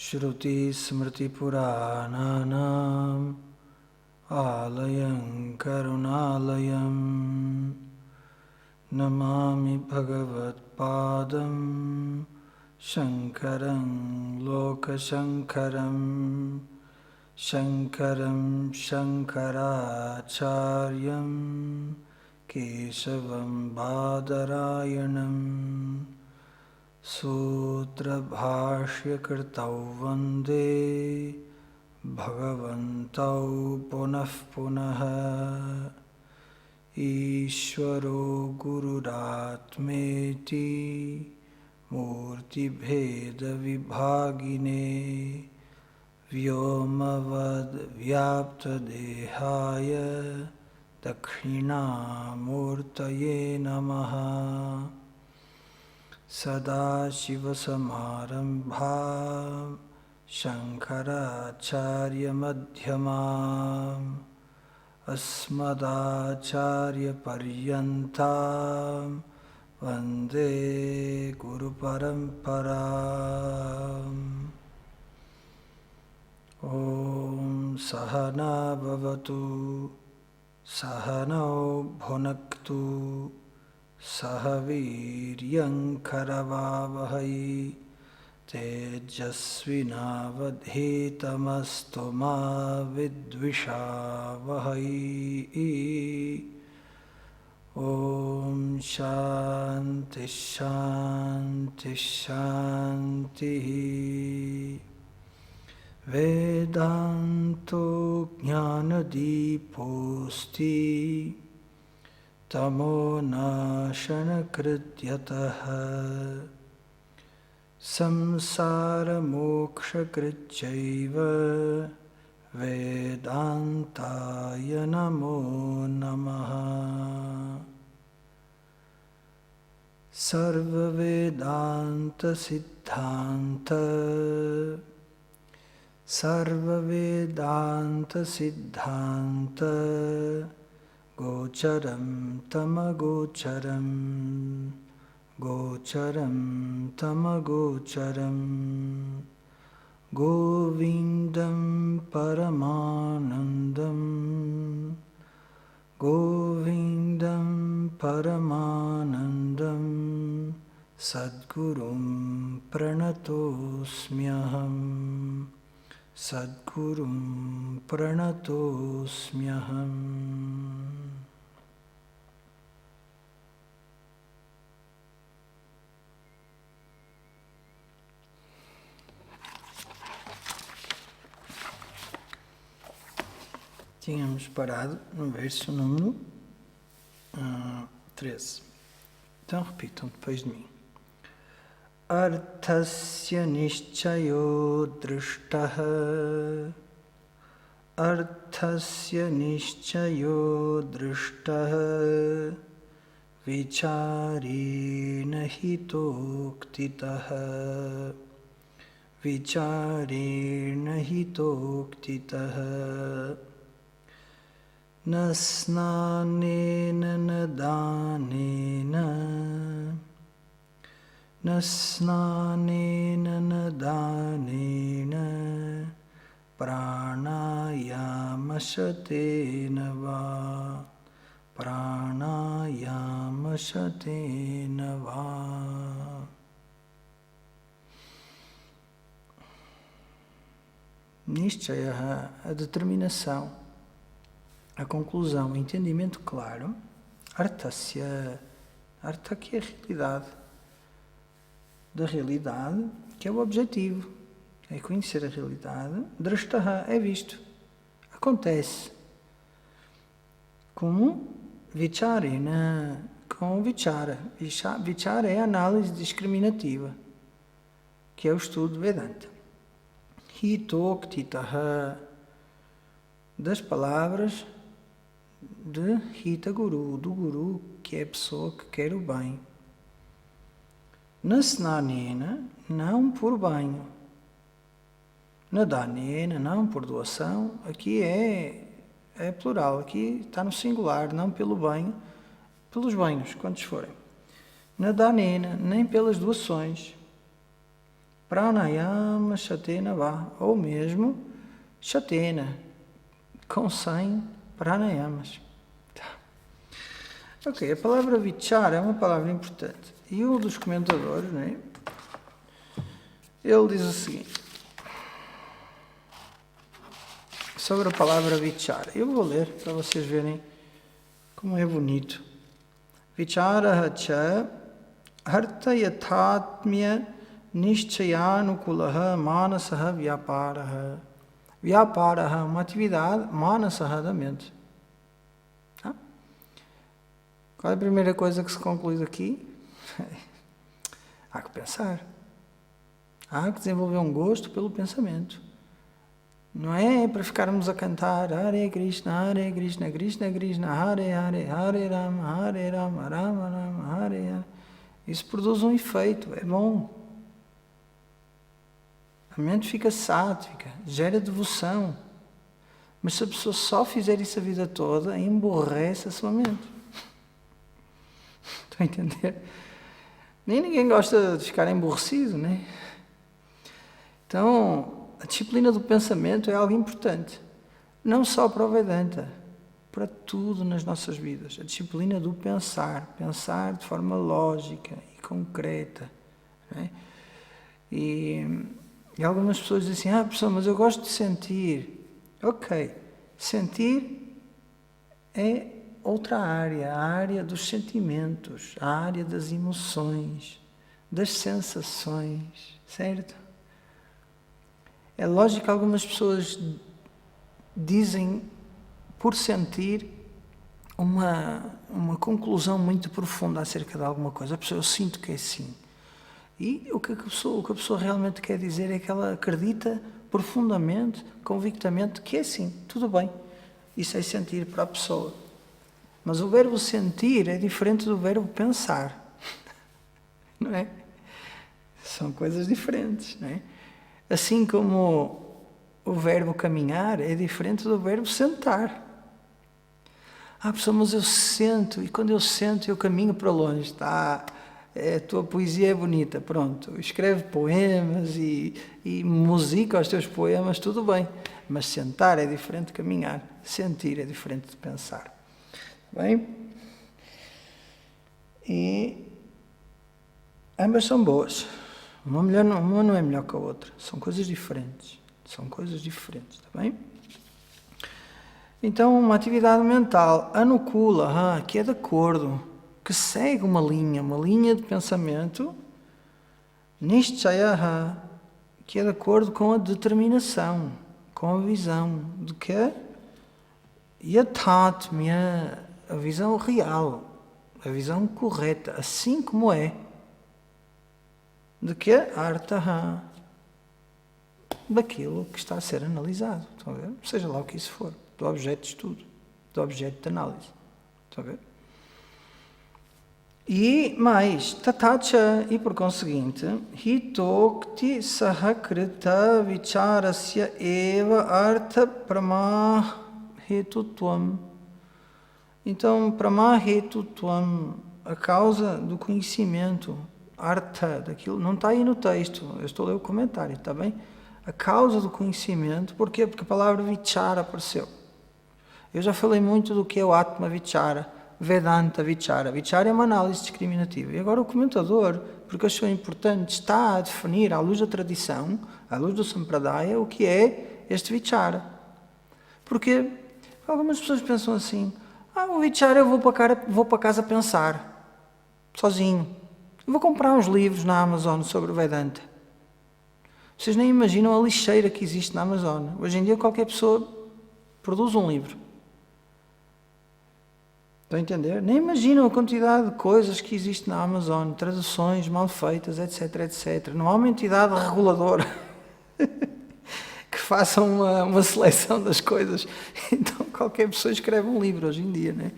Shruti Smriti Purananam Alayam Karunalayam Namami Bhagavat Padam Shankaram Lokashankaram Shankaram Shankaracharyam Kesavam Badarayanam Sutra Bhashya Kartau Vande Bhagavantau Punah Punah Ishvaro Gururatmeti Murti Bheda Vibhagine Vyomavad Vyapta Dehaya Dakshina Murtaye Namaha Sada Shiva Samarambha Shankaracharya Madhyamam Asmadacharya Paryantam Vande Guru Paramparam Om Sahana Bhavatu Sahanau Bhunaktu Sahaviryam Karavavahai Tejasvinavadhetamastu ma vidvishavahai. Om Shanti Shanti Shanti. Vedanto Jnanadiposti Tamo Nashana Krityataha Samsara Moksha Kritchaiva Vedantaya Namo Namaha. Sarva Vedanta Siddhanta Sarva Vedanta Siddhanta Gocharam Tamagocharam Gocharam Tamagocharam Govindam Paramanandam Govindam Paramanandam Sadgurum Pranatosmyaham Sadgurum Pranatosmyaham. Tínhamos parado no verso número 13. Então repitam depois de mim. Arthasya nishchayo drishtaha Arthasya nishchayo drishtaha Vicharena hitoktitaha Vicharena hitoktitaha Nasnanena nadanena Nasnanena nadanena Pranayamashatena va Pranayamashatena va. Nishchaya, a determinação, a conclusão, o entendimento claro. Arthasya, Artha que é a realidade, da realidade que é o objetivo, é conhecer a realidade. Drashtaha é visto, acontece. Com vicharena, com vichara. Vichara é a análise discriminativa, que é o estudo Vedanta. Hitoktitaha, das palavras de Hita Guru, do Guru, que é a pessoa que quer o bem. Nasnanena, não por banho. Nadanena, não por doação. Aqui é plural, aqui está no singular, não pelo banho, pelos banhos, quantos forem. Nadanena, nem pelas doações. Pranayama Shatena vá, ou mesmo Shatena, com 100 pranayamas. Tá. Ok, a palavra vichara é uma palavra importante. E um dos comentadores, né, ele diz o seguinte, sobre a palavra vichara. Eu vou ler para vocês verem como é bonito. Vichara cha artha yathatmya nishchayanukulaha manasaha vyaparaha. Vyaparaha, uma atividade, manasaha da mente. Tá? Qual é a primeira coisa que se conclui daqui? Há que pensar. Há que desenvolver um gosto pelo pensamento. Não é para ficarmos a cantar Hare Krishna, Krishna Krishna, Hare Hare, Hare Rama, Rama Rama, Hare Hare. Isso produz um efeito, é bom. A mente fica sátrica, gera devoção. Mas se a pessoa só fizer isso a vida toda, emborrece a sua mente. Estão a entender? Nem ninguém gosta de ficar emborrecido, né? Então, a disciplina do pensamento é algo importante. Não só para o Vedanta, para tudo nas nossas vidas. A disciplina do pensar. Pensar de forma lógica e concreta. Né? E algumas pessoas dizem assim, professor, mas eu gosto de sentir. Ok, sentir é outra área, a área dos sentimentos, a área das emoções, das sensações, certo? É lógico que algumas pessoas dizem, por sentir, uma conclusão muito profunda acerca de alguma coisa. A pessoa, eu sinto que é assim. E o que a pessoa realmente quer dizer é que ela acredita profundamente, convictamente, que é assim, tudo bem. Isso é sentir para a pessoa. Mas o verbo sentir é diferente do verbo pensar. Não é? São coisas diferentes, não é? Assim como o verbo caminhar é diferente do verbo sentar. Pessoal, mas eu sento, e quando eu sento eu caminho para longe. Tá? A tua poesia é bonita, pronto. Escreve poemas e musica os teus poemas, tudo bem. Mas sentar é diferente de caminhar. Sentir é diferente de pensar. Bem? E ambas são boas. Uma não é melhor que a outra. São coisas diferentes. Está bem? Então, uma atividade mental anukula, que é de acordo, que segue uma linha de pensamento, nishchaya, que é de acordo com a determinação, com a visão de que yathatmya, a visão real, a visão correta, assim como é, de que artaha, daquilo que está a ser analisado, estão a ver? Seja lá o que isso for, do objeto de estudo, do objeto de análise, estão a ver? E mais, tatacha, e por conseguinte, hitokti sahakrita vicharasya eva artha pramahetutvam. Então, pramahetutvam, a causa do conhecimento, artha, daquilo, não está aí no texto, eu estou a ler o comentário, está bem? A causa do conhecimento, porquê? Porque a palavra vichara apareceu. Eu já falei muito do que é o Atma Vichara, Vedanta Vichara. Vichara é uma análise discriminativa. E agora o comentador, porque achou importante, está a definir, à luz da tradição, à luz do Sampradaya, o que é este Vichara. Porque algumas pessoas pensam assim, o Vichara eu vou para casa pensar, sozinho. Eu vou comprar uns livros na Amazon sobre o Vedanta. Vocês nem imaginam a lixeira que existe na Amazon. Hoje em dia qualquer pessoa produz um livro. Estão a entender? Nem imaginam a quantidade de coisas que existe na Amazon, traduções mal feitas, etc, etc. Não há uma entidade reguladora que faça uma seleção das coisas. Então qualquer pessoa escreve um livro hoje em dia, né?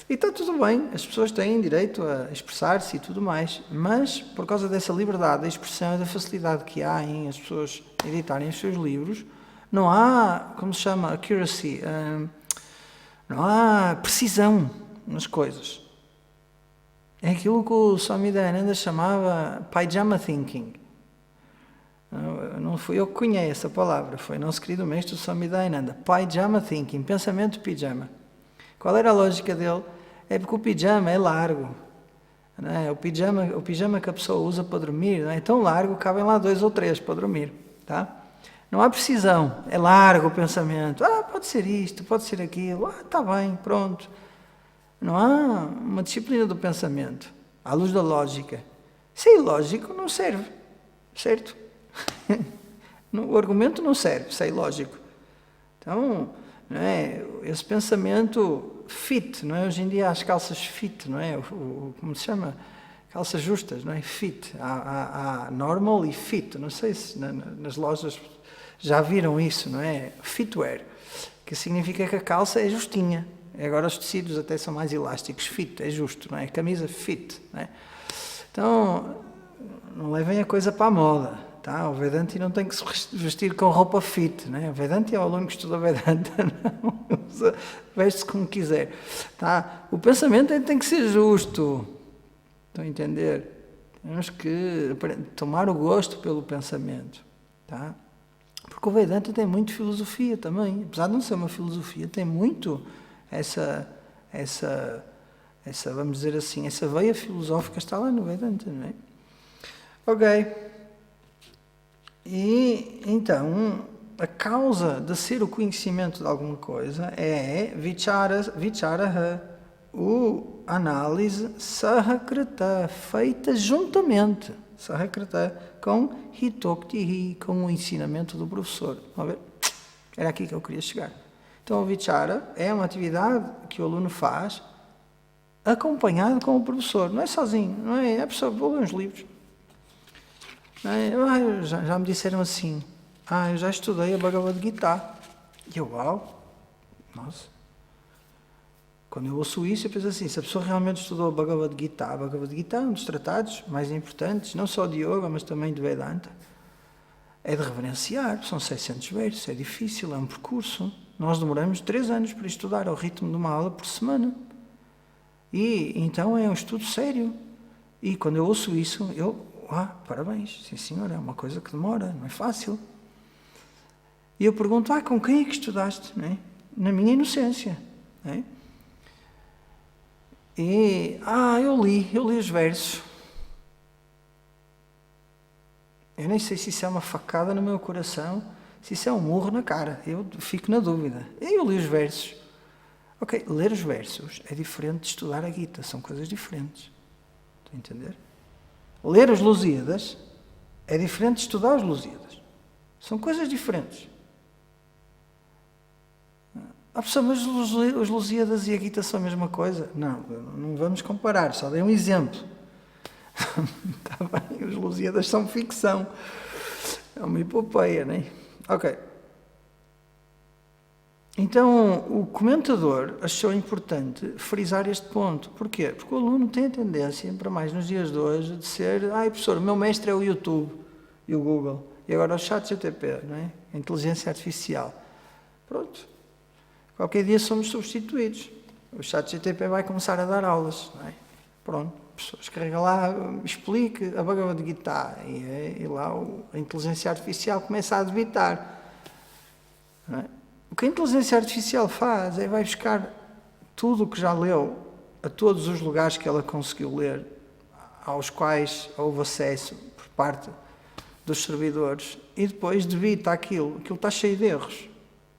E está tudo bem, as pessoas têm direito a expressar-se e tudo mais, mas por causa dessa liberdade da expressão e da facilidade que há em as pessoas editarem os seus livros, não há, como se chama, accuracy, não há precisão nas coisas. É aquilo que o Swami Dayananda chamava pajama thinking. não fui eu que cunhei essa palavra, foi nosso querido mestre Swami Dayananda. Pijama thinking, pensamento de pijama. Qual era a lógica dele? É porque o pijama é largo. Não é? O pijama que a pessoa usa para dormir não é tão largo, cabem lá 2 ou 3 para dormir. Tá? Não há precisão, é largo o pensamento. Pode ser isto, pode ser aquilo, está bem, pronto. Não há uma disciplina do pensamento, à luz da lógica. Se é ilógico, não serve, certo? O argumento não serve, se é ilógico. Então, não é? Esse pensamento fit, não é? Hoje em dia há as calças fit, não é? Como se chama? Calças justas, não é? Fit. Há normal e fit. Não sei se nas lojas já viram isso, não é? Fitwear, que significa que a calça é justinha. Agora os tecidos até são mais elásticos. Fit, é justo, não é? Camisa fit, não é? Então, não levem a coisa para a moda, tá? O Vedanti não tem que se vestir com roupa fit, não é? O Vedanti é o aluno que estuda Vedanta, não veste-se como quiser, tá? O pensamento tem que ser justo, estão a entender? Temos que tomar o gosto pelo pensamento, tá? Porque o Vedanta tem muito filosofia também, apesar de não ser uma filosofia, tem muito essa vamos dizer assim, essa veia filosófica está lá no Vedanta, não é? Ok. E então, a causa de ser o conhecimento de alguma coisa é vicharaha, o análise sahakrita, feita juntamente, sahakrita, com hitoktihi, com o ensinamento do professor. Vamos ver? Era aqui que eu queria chegar. Então, o vichara é uma atividade que o aluno faz acompanhado com o professor, não é sozinho, não é? A pessoa vou ler uns livros. Não é? Já me disseram assim, eu já estudei a Bhagavad Gita. E eu, uau, nossa. Quando eu ouço isso, eu penso assim, se a pessoa realmente estudou a Bhagavad Gita é um dos tratados mais importantes, não só de Yoga, mas também de Vedanta, é de reverenciar, são 600 versos, é difícil, é um percurso. Nós demoramos 3 anos para estudar ao ritmo de uma aula por semana. E então é um estudo sério. E quando eu ouço isso, parabéns, sim senhor, é uma coisa que demora, não é fácil. E eu pergunto, com quem é que estudaste? Não é? Na minha inocência. Não é? E, eu li os versos. Eu nem sei se isso é uma facada no meu coração, se isso é um murro na cara. Eu fico na dúvida. Eu li os versos. Ok, ler os versos é diferente de estudar a Gita, são coisas diferentes. Estão a entender? Ler os Lusíadas é diferente de estudar os Lusíadas. São coisas diferentes. Pessoa, mas os Lusíadas e a Gita são a mesma coisa? Não vamos comparar, só dei um exemplo. Está bem, os Lusíadas são ficção. É uma epopeia, não é? Ok. Então, o comentador achou importante frisar este ponto. Porquê? Porque o aluno tem a tendência, para mais nos dias de hoje, de ser, professor, o meu mestre é o YouTube e o Google. E agora o ChatGPT, não é? A inteligência artificial. Pronto. Qualquer dia somos substituídos. O ChatGPT vai começar a dar aulas, não é? Pronto. A pessoa escreve lá, explique a Bhagavad Gita. E lá a inteligência artificial começa a debitar. Não é? O que a inteligência artificial faz é vai buscar tudo o que já leu a todos os lugares que ela conseguiu ler, aos quais houve acesso por parte dos servidores, e depois debita aquilo. Aquilo está cheio de erros.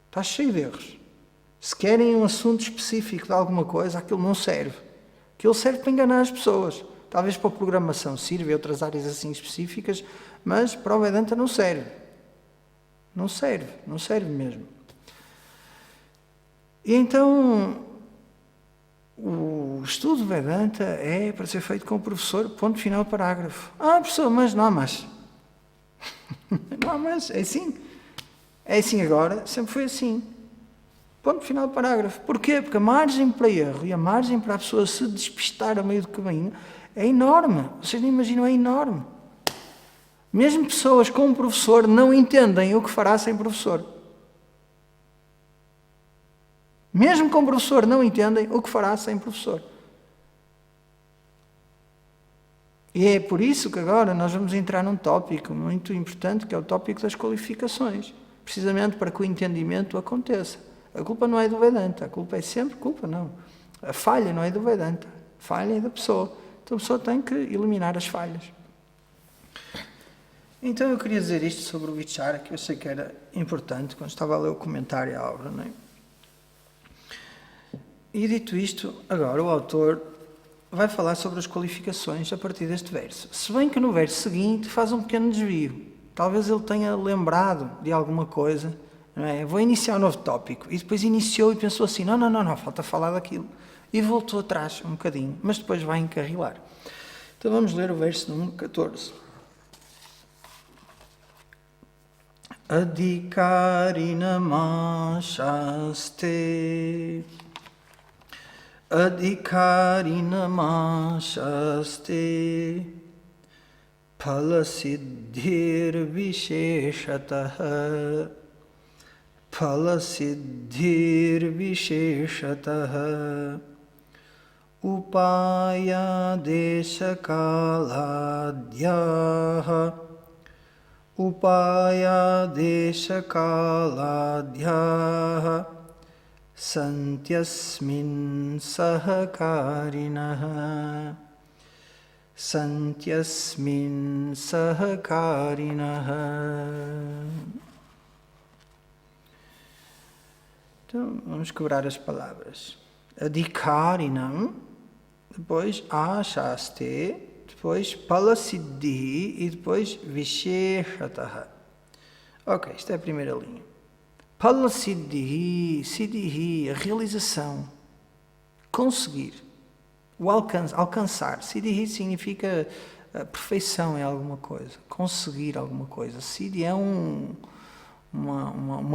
Está cheio de erros. Se querem um assunto específico de alguma coisa, aquilo não serve. Aquilo serve para enganar as pessoas. Talvez para a programação sirva e outras áreas assim específicas, mas para o Vedanta não serve. Não serve mesmo. E então, o estudo Vedanta é para ser feito com o professor, ponto final, parágrafo. Professor, mas não há mais. Não há mais, é assim. É assim agora, sempre foi assim. Ponto final, parágrafo. Porquê? Porque a margem para erro e a margem para a pessoa se despistar a meio do caminho é enorme. Vocês nem imaginam, é enorme. Mesmo pessoas com um professor não entendem o que fará sem professor. Mesmo com professor não entendem o que fará sem professor. E é por isso que agora nós vamos entrar num tópico muito importante, que é o tópico das qualificações, precisamente para que o entendimento aconteça. A culpa não é do Vedanta, a culpa é sempre culpa, não. A falha não é do Vedanta, a falha é da pessoa. Então a pessoa tem que eliminar as falhas. Então eu queria dizer isto sobre o Vichara, que eu sei que era importante quando estava a ler o comentário à obra, não é? E dito isto, agora o autor vai falar sobre as qualificações a partir deste verso. Se bem que no verso seguinte faz um pequeno desvio. Talvez ele tenha lembrado de alguma coisa, não é? Vou iniciar um novo tópico. E depois iniciou e pensou assim, não, falta falar daquilo. E voltou atrás um bocadinho, mas depois vai encarrilar. Então vamos ler o verso número 14. Adhikarinamasaste Adhikarinamasaste Phalasiddhir Visheshataha Phalasiddhir Visheshataha Upaya Deshakaladhyaha Upaya Deshakaladhyaha Santyasmin Sahakarinaha Santyasmin Sahakarinaha. Então, vamos quebrar as palavras. Adhikarinam, depois Ashaste, depois Phalasiddhi e depois Visheshataha. Ok, esta é a primeira linha. Phalasiddhi, Siddhi, a realização, conseguir, o alcançar. Siddhi significa a perfeição em alguma coisa, conseguir alguma coisa. Siddhi é uma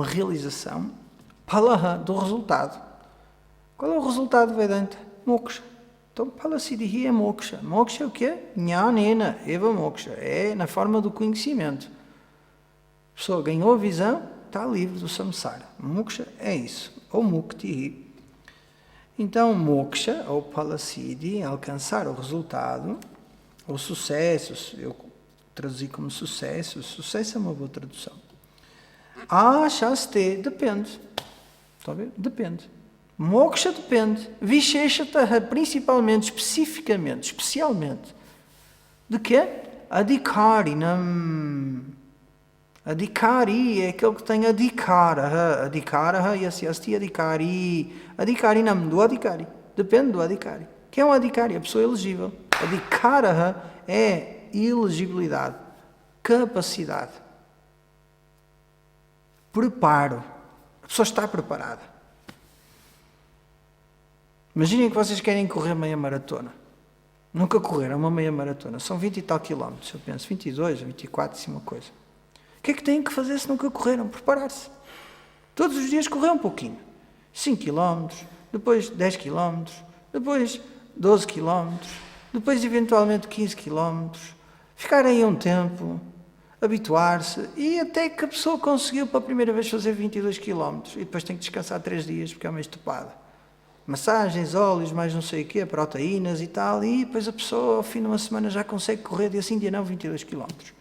realização. Phalaha, do resultado. Qual é o resultado do Vedanta? Moksha. Então, Phalasiddhi é moksha. Moksha é o quê? Jnanena, eva moksha. É na forma do conhecimento. A pessoa ganhou a visão, está livre do samsara. Moksha é isso. Ou mukti. Então, moksha, ou Phalasiddhi, alcançar o resultado, ou sucesso, eu traduzi como sucesso. Sucesso é uma boa tradução. Ashaste, depende. Está a ver? Depende. Moksha depende. Visheshataha, principalmente, especificamente, especialmente. De quê? Adhikarinam. Adhikari é aquele que tem adhikara. Adhikara, yasyasti adhikari. Adhikarinam, do adhikari. Depende do adhikari. Quem é um adhikari? A pessoa elegível. Adhikara é elegibilidade, capacidade, preparo. A pessoa está preparada. Imaginem que vocês querem correr meia maratona. Nunca correram uma meia maratona. São 20 e tal quilómetros, eu penso. 22, 24, assim uma coisa. O que é que têm que fazer se nunca correram? Preparar-se. Todos os dias correr um pouquinho. 5 quilómetros, depois 10 quilómetros, depois 12 quilómetros, depois eventualmente 15 quilómetros. Ficar aí um tempo, habituar-se, e até que a pessoa conseguiu pela primeira vez fazer 22 quilómetros e depois tem que descansar 3 dias porque é uma estupada. Massagens, óleos, mais não sei o quê, proteínas e tal, e depois a pessoa ao fim de uma semana já consegue correr dia sim, dia não, 22 quilómetros.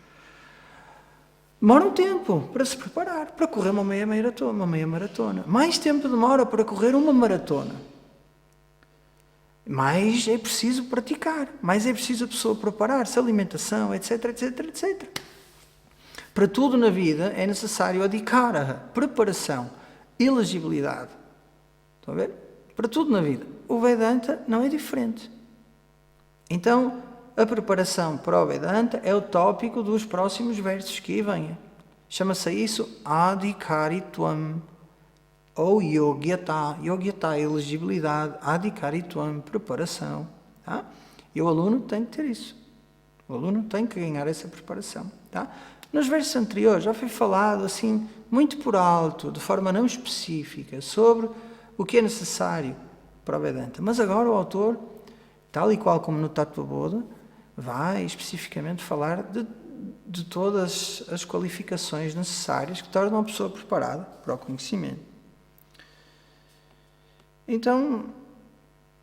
Demora um tempo para se preparar, para correr uma meia maratona. Mais tempo demora para correr uma maratona. Mais é preciso praticar, mais é preciso a pessoa preparar-se, alimentação, etc, etc, etc. Para tudo na vida é necessário adhikara, preparação, elegibilidade. Estão a ver? Para tudo na vida. O Vedanta não é diferente. Então, a preparação para o Vedanta é o tópico dos próximos versos que aí vêm. Chama-se isso Adhikaritvam, ou Yogyata. Yogyata, elegibilidade, Adhikaritvam, preparação. Tá? E o aluno tem que ter isso. O aluno tem que ganhar essa preparação. Tá? Nos versos anteriores já foi falado assim, muito por alto, de forma não específica, sobre o que é necessário para o Vedanta. Mas agora o autor, tal e qual como no Tattva-bodha, vai especificamente falar de todas as qualificações necessárias que tornam a pessoa preparada para o conhecimento. Então,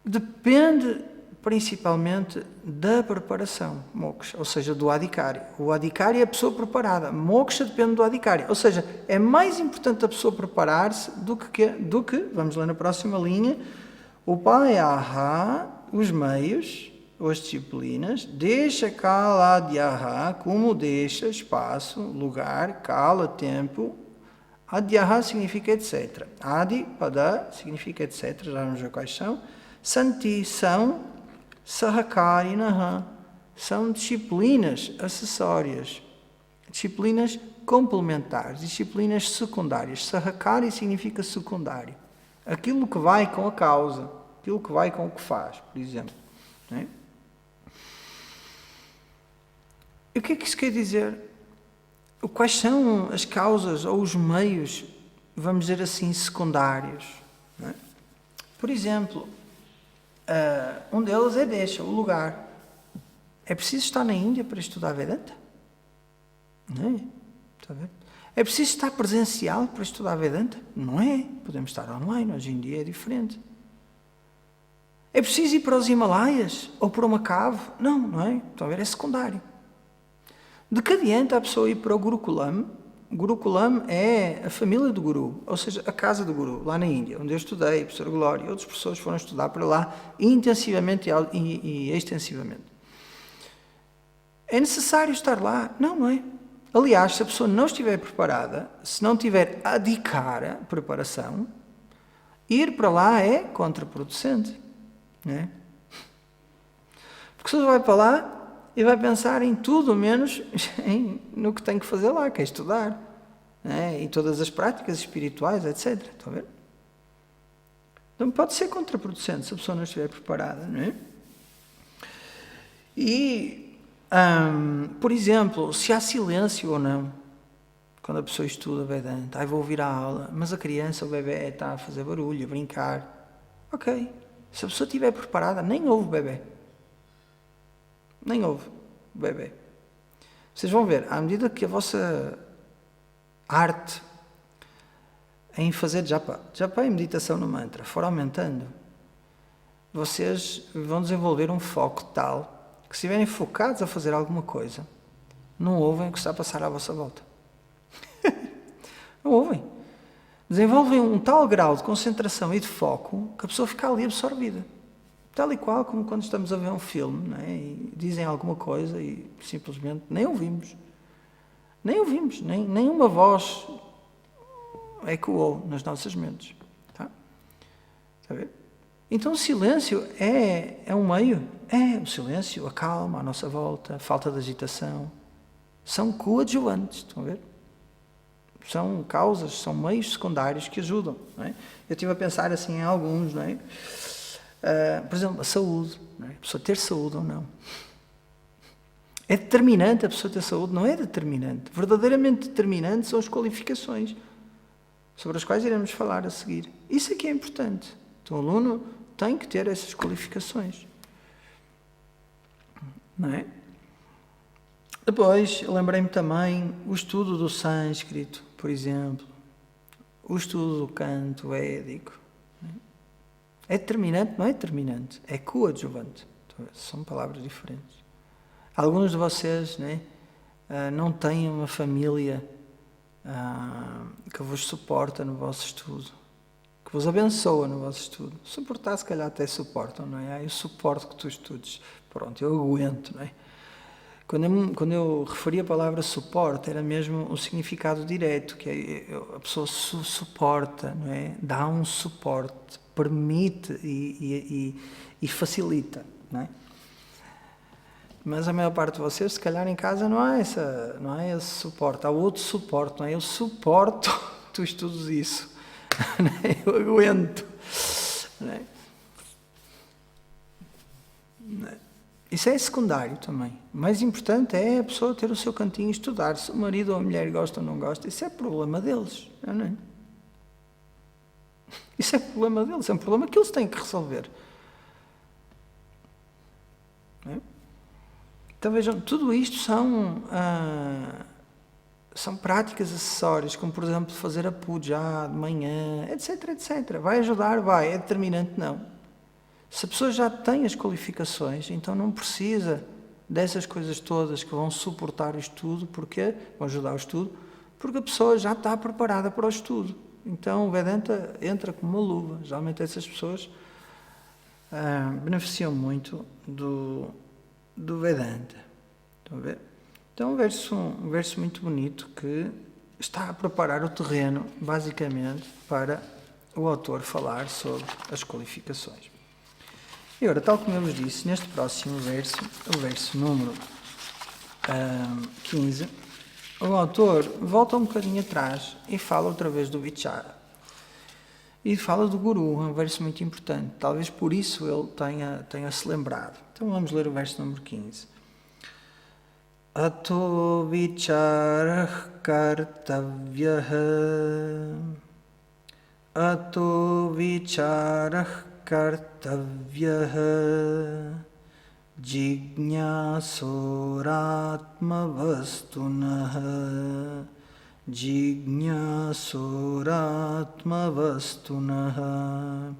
depende principalmente da preparação, moksha, ou seja, do adhikari. O adhikari é a pessoa preparada, moksha depende do adhikari, ou seja, é mais importante a pessoa preparar-se do que, vamos ler na próxima linha, upayaha, os meios, ou as disciplinas, deixa kala adhyaha, como deixa, espaço, lugar, kala, tempo, adhyaha significa etc. Adi, pada, significa etc, já vamos ver quais são. Santi, são, sahakarinaha, são disciplinas acessórias, disciplinas complementares, disciplinas secundárias. Sahakari significa secundário. Aquilo que vai com a causa, aquilo que vai com o que faz, por exemplo. Não é? E o que é que isso quer dizer? Quais são as causas ou os meios, vamos dizer assim, secundários? Não é? Por exemplo, um deles é deixa, o lugar. É preciso estar na Índia para estudar Vedanta? Não é? Está a ver? É preciso estar presencial para estudar Vedanta? Não é. Podemos estar online, hoje em dia é diferente. É preciso ir para os Himalaias ou para uma cave? Não, não é. Estão a ver? É secundário. De que adianta a pessoa ir para o Gurukulam? O Gurukulam é a família do Guru, ou seja, a casa do Guru, lá na Índia, onde eu estudei, professor Glória, e outras pessoas foram estudar para lá intensivamente e extensivamente. É necessário estar lá? Não, não é. Aliás, se a pessoa não estiver preparada, se não tiver adhikara, preparação, ir para lá é contraproducente. Não é? Porque a pessoa vai para lá e vai pensar em tudo menos no que tem que fazer lá, que é estudar. Né? E todas as práticas espirituais, etc. Estão a ver? Então pode ser contraproducente se a pessoa não estiver preparada. Não é? E, por exemplo, se há silêncio ou não, quando a pessoa estuda Vedanta, vou ouvir a aula, mas a criança, o bebê, está a fazer barulho, a brincar. Ok. Se a pessoa estiver preparada, nem ouve o bebê. Nem ouve o bebê. Vocês vão ver, à medida que a vossa arte em fazer japa e meditação no mantra for aumentando, vocês vão desenvolver um foco tal que, se estiverem focados a fazer alguma coisa, não ouvem o que está a passar à vossa volta. Não ouvem. Desenvolvem um tal grau de concentração e de foco que a pessoa fica ali absorvida. Tal e qual como quando estamos a ver um filme, não é? E dizem alguma coisa e simplesmente nem ouvimos. Nem ouvimos, nem uma voz ecoou nas nossas mentes. Tá? Está a ver? Então o silêncio é um meio. É o silêncio, a calma à nossa volta, a falta de agitação. São coadjuvantes, estão a ver? São causas, são meios secundários que ajudam. Não é? Eu estive a pensar assim em alguns, não é? Por exemplo, a saúde, não é? A pessoa ter saúde ou não. É determinante a pessoa ter saúde? Não é determinante. Verdadeiramente determinante são as qualificações, sobre as quais iremos falar a seguir. Isso é que é importante. Então o aluno tem que ter essas qualificações. Não é? Depois, eu lembrei-me também o estudo do sânscrito, por exemplo. O estudo do canto védico. É determinante? Não é determinante. É coadjuvante. São palavras diferentes. Alguns de vocês, né, não têm uma família que vos suporta no vosso estudo, que vos abençoa no vosso estudo. Suportar, se calhar até suportam, não é? Eu suporto que tu estudes. Pronto, eu aguento, não é? Quando eu referi a palavra suporte, era mesmo o significado direto, que é, a pessoa suporta, não é? Dá um suporte, permite e facilita, não é? Mas a maior parte de vocês, se calhar em casa, não há esse suporte. Há outro suporte, não é? Eu suporto, tu estudas isso. Não é? Eu aguento. Não é? Não é? Isso é secundário também. O mais importante é a pessoa ter o seu cantinho e estudar. Se o marido ou a mulher gosta ou não gosta, isso é problema deles. Não é? Isso é problema deles. É um problema que eles têm que resolver. Não é? Então vejam, tudo isto são práticas acessórias, como por exemplo fazer a puja de manhã, etc, etc. Vai ajudar? Vai. É determinante? Não. Se a pessoa já tem as qualificações, então não precisa dessas coisas todas que vão suportar o estudo, porque vão ajudar o estudo, porque a pessoa já está preparada para o estudo. Então o Vedanta entra como uma luva. Geralmente essas pessoas beneficiam muito do Vedanta. Estão a ver? Então um verso muito bonito que está a preparar o terreno, basicamente, para o autor falar sobre as qualificações. E agora, tal como eu vos disse, neste próximo verso, o verso número 15, o autor volta um bocadinho atrás e fala outra vez do vichara. E fala do guru, é um verso muito importante. Talvez por isso ele tenha se lembrado. Então vamos ler o verso número 15. Ato vicharah kartavyah Ato vicharah kartavyah Jignasoratmavastunah Jignasoratmavastunah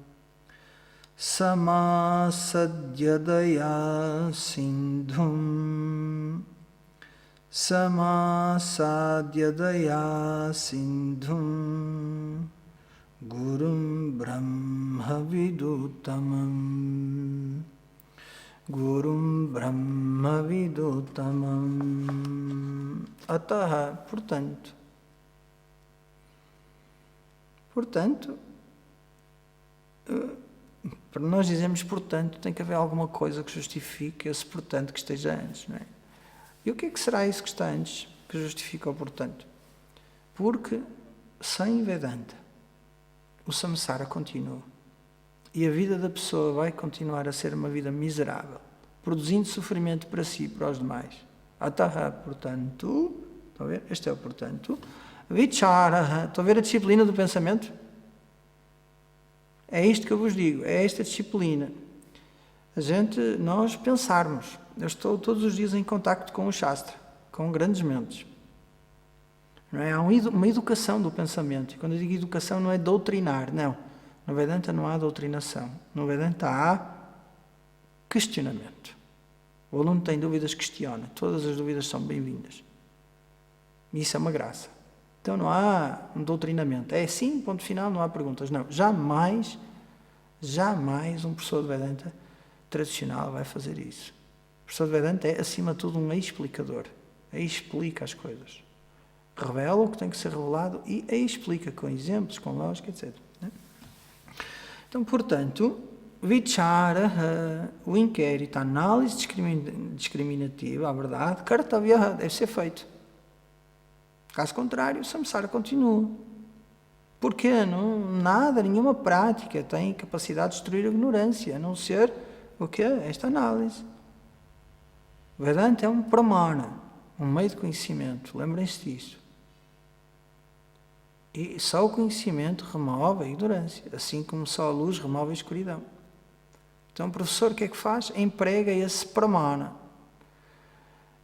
Samasadyadaya sindhum Samasadyadaya sindhum Gurum Brahma Vidutamam Gurum Brahma Vidutamam Ataha, portanto, para nós dizermos portanto, tem que haver alguma coisa que justifique esse portanto que esteja antes, não é? E o que é que será isso que está antes, que justifica o portanto? Porque sem Vedanta, o samsara continua. E a vida da pessoa vai continuar a ser uma vida miserável, produzindo sofrimento para si e para os demais. Ataha, portanto, estão a ver? Este é o portanto. Vichara, estão a ver a disciplina do pensamento? É isto que eu vos digo, é esta disciplina. Nós pensarmos. Eu estou todos os dias em contacto com o Shastra, com grandes mentes. Não é? Há uma educação do pensamento. E quando eu digo educação não é doutrinar, não. No Vedanta não há doutrinação. No Vedanta há questionamento. O aluno tem dúvidas, questiona. Todas as dúvidas são bem-vindas. E isso é uma graça. Então não há um doutrinamento. É sim, ponto final, não há perguntas. Não, jamais um professor de Vedanta tradicional vai fazer isso. O professor de Vedanta é, acima de tudo, um explicador. Explica as coisas. Revela o que tem que ser revelado e explica com exemplos, com lógica, etc. Então, portanto, vichara, o inquérito, a análise discriminativa, a verdade, kartavya, deve ser feito. Caso contrário, o samsara continua. Porque nenhuma prática tem capacidade de destruir a ignorância, a não ser o que é esta análise. O Vedanta é um pramana, um meio de conhecimento, lembrem-se disso. E só o conhecimento remove a ignorância, assim como só a luz remove a escuridão. Então o professor o que é que faz? Emprega esse pramana.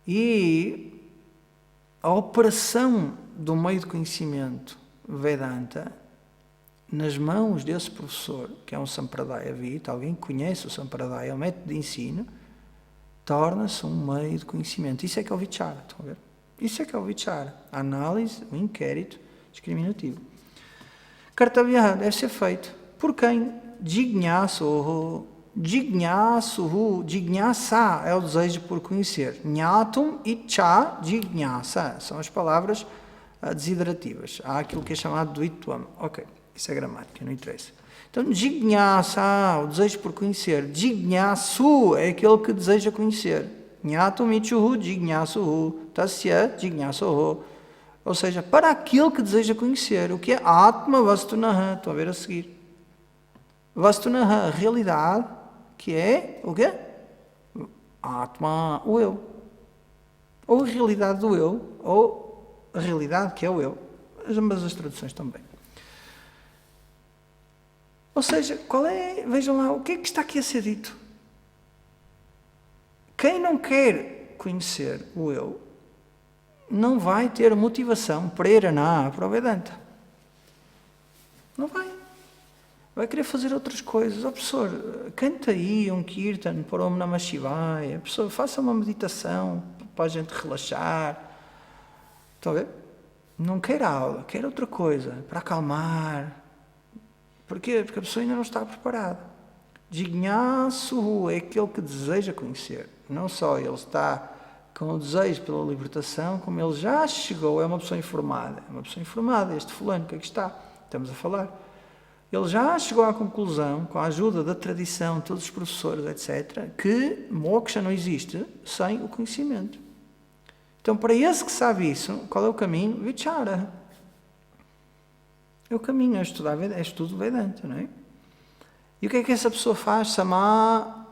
E a operação do meio de conhecimento Vedanta nas mãos desse professor, que é um Sampradaya Vita, alguém que conhece o Sampradaya, o método de ensino, torna-se um meio de conhecimento. Isso é que é o vichara, estão a ver? Isso é que é o vichara. A análise, o inquérito discriminativo. Kartavya deve ser feito por quem? Jignasoho. Jignasa é o desejo por conhecer. Jnatum e cha jignasa são as palavras desiderativas. Há aquilo que é chamado duitvam. Ok, isso é gramática, não interessa. Então, jignasa, o desejo por conhecer. Jignasu é aquele que deseja conhecer. Jnatum ichuhu jignasuhu. Tasya jignasoho. Ou seja, para aquele que deseja conhecer, o que é Atma Vastunaha. Estão a ver a seguir. Vastunaha, a realidade, que é o quê? Atma, o eu. Ou a realidade do eu, ou a realidade que é o eu. Ambas as traduções também. Ou seja, vejam lá, o que é que está aqui a ser dito? Quem não quer conhecer o eu, não vai ter motivação para ir para o Vedanta. Não vai. vai querer fazer outras coisas. Professor, canta aí um kirtan para Om Namah Shivaya. Professor, faça uma meditação para a gente relaxar. Estão a ver? Não quer aula, quer outra coisa, para acalmar. Porquê? Porque a pessoa ainda não está preparada. Jignasu é aquele que deseja conhecer. Não só ele está com o desejo pela libertação, como ele já chegou, é uma pessoa informada. É uma pessoa informada, este fulano que aqui está, estamos a falar. Ele já chegou à conclusão, com a ajuda da tradição, de todos os professores, etc., que moksha não existe sem o conhecimento. Então, para esse que sabe isso, qual é o caminho? Vichara. É o caminho, é estudar, é estudo Vedanta, não é? E o que é que essa pessoa faz? Sama,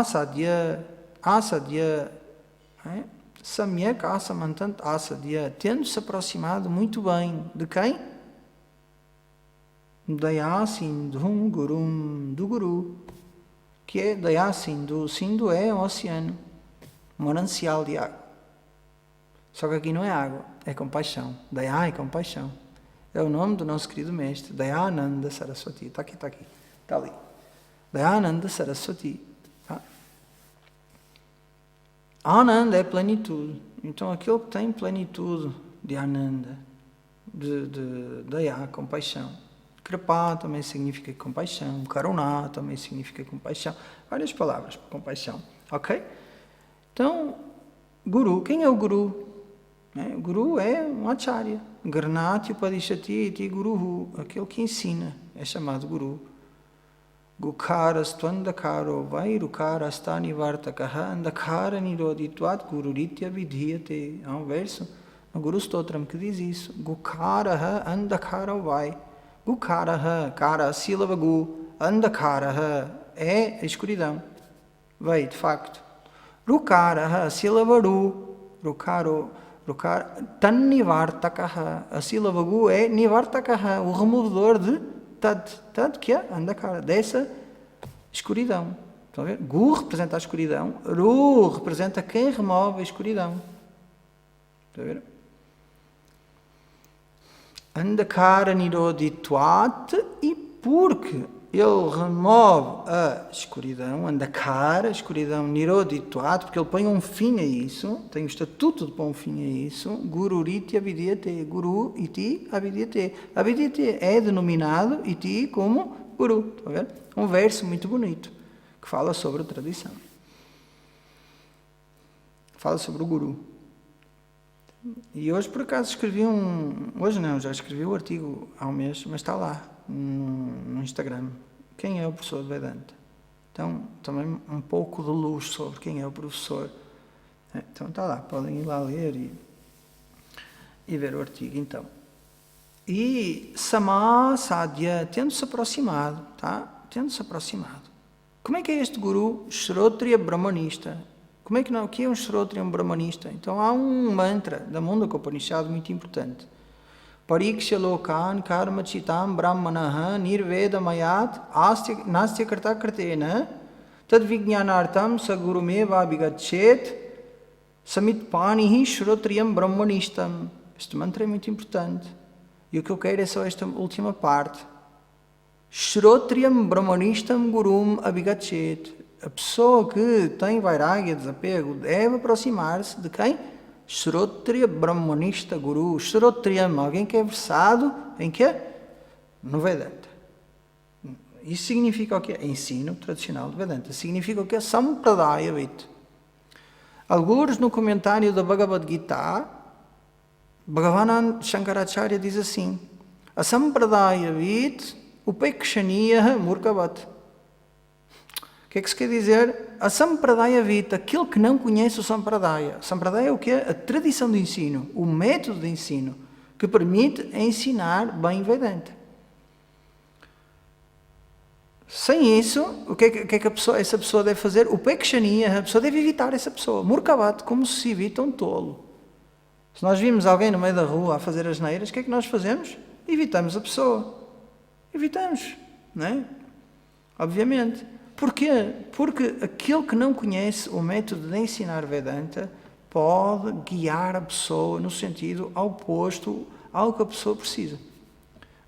sadhya, asadhya, samyak asamantant asadhya, tendo-se aproximado muito bem de quem? Dayasindhum gurum, do guru, que é Dayasindu. Sindhu é um oceano, um manancial de água. Só que aqui não é água, é compaixão. Daya é compaixão. É o nome do nosso querido mestre, Dayananda Saraswati. Está aqui, está ali. Dayananda Saraswati. Tá? Ananda é plenitude. Então aquele que tem plenitude de Ananda, de Daya, compaixão. Kripa também significa compaixão. Karuna também significa compaixão. Várias palavras para compaixão. Ok? Então, Guru. Quem é o Guru? O Guru é um acharya. Garnati Upadishati iti Guruhu. Aquele que ensina. É chamado Guru. Gukarastandakaro vairukaraastani vartakaha andakara niroditvat gururitya vidhiyate. Há um verso no Guru Stotram que diz isso. Gukaraha andakara vai. Gukaraha, kara, sílaba gu. Andakaraha é a escuridão. Vai, de facto. Rukaraha, sílaba ru. Rukaro. Tannivartakaha. A sílaba gu é nivartakaha, o removedor de tad que é andakara, dessa escuridão. Estão a ver? Gu representa a escuridão, ru representa quem remove a escuridão. Estão a ver? Andakara niroditvat, e porque ele remove a escuridão, andakara, escuridão, niroditvat, porque ele põe um fim a isso, tem o estatuto de pôr um fim a isso, gururiti avidyate, guru iti avidyate. Avidyate é denominado iti como guru. Está a ver? Um verso muito bonito, que fala sobre a tradição. Fala sobre o guru. E hoje, por acaso, escrevi hoje não, já escrevi o artigo há um mês, mas está lá, no Instagram. Quem é o professor de Vedanta? Então, também um pouco de luz sobre quem é o professor. Então, está lá, podem ir lá ler e ver o artigo, então. E Sama Sadhya, tendo-se aproximado, tá? Tendo-se aproximado. Como é que é este guru? Shrotriya Brahmanista. Como é que não? O que é um Shrotriya Brahmanista? Então, há um mantra da Mundaka Upanishad muito importante. Pariksha lokan karma chitam brahmanaha nirveda mayat nastya karta kartena tad vijnanartam sagurumeva abhigachet samitpanihi shrotriyam brahmanistam. Este mantra é muito importante. E o que eu quero é só esta última parte. Shrotriyam brahmanistam gurum abhigachet. A pessoa que tem vairagya, desapego, deve aproximar-se de quem? Shrotriya Brahmanista Guru. Shrotriyam, alguém que é versado em quê? No Vedanta. Isso significa o quê? Ensino tradicional de Vedanta. Significa o quê? Sampradaya Vit. Alguns no comentário da Bhagavad Gita, Bhagavan Shankaracharya diz assim: a Sampradaya Vit upekshaniya murkavat. O que é que se quer dizer? A Sampradaya Vita, aquele que não conhece o Sampradaya. Sampradaya é o quê? A tradição de ensino, o método de ensino, que permite ensinar bem Vedanta. Sem isso, o que é que essa pessoa deve fazer? O Pekshaniya, a pessoa deve evitar essa pessoa. Murkavat, como se evita um tolo. Se nós vimos alguém no meio da rua a fazer as neiras, o que é que nós fazemos? Evitamos a pessoa. Evitamos, não é? Obviamente. Porquê? Porque aquele que não conhece o método de ensinar Vedanta pode guiar a pessoa no sentido oposto ao que a pessoa precisa.